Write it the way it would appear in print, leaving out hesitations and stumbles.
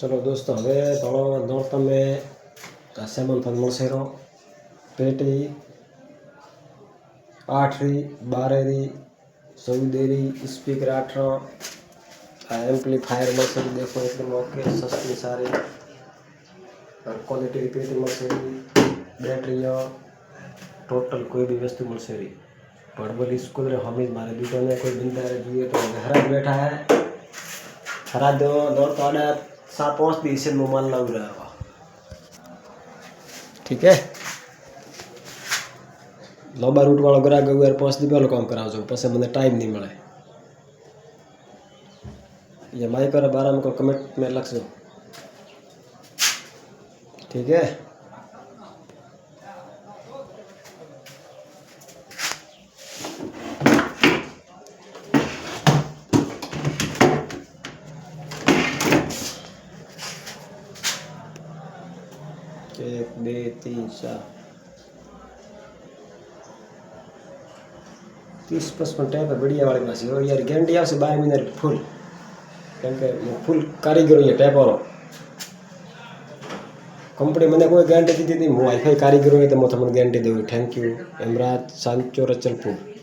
चलो दोस्तों हवे थोड़ो नोरता में सेमन फल मलसेरो पेटी 8 री 12 री 14 री स्पीकर 8 एम्पलीफायर मलसेरी देखो एकदम ओके सस्ती सारी क्वालिटी री पेटी मलसेरी बैटरी टोटल कोई भी वस्तु मलसेरी पड़बल स्कूल रे हमीद मारे दूसरे ने कोई बिंदा रे जुए तो हराज बैठा है हराज दो दौड़ तो आड़ा 7-5 दी से मोबाइल लाग रहा ठीक है लांबा रूट वालों ग्राहक अगर 5 दी पहले काम करावो पछे मने टाइम नहीं मिले ये माइक रे बारे में को कमेंट में लखजो ठीक है। एक 2 3 4 30-55 टैप है बढ़िया वाली पास हो यार गारंटी आवशे 12 महीना फूल केम के फूल कारीगरो ये टैप वालो कंपनी मैंने कोई गारंटी दी थी हूँ वाईफाई कारीगरो है तो मैं तुम्हें गारंटी दूँ। थैंक यू हेमराज सांचो रचलपुर।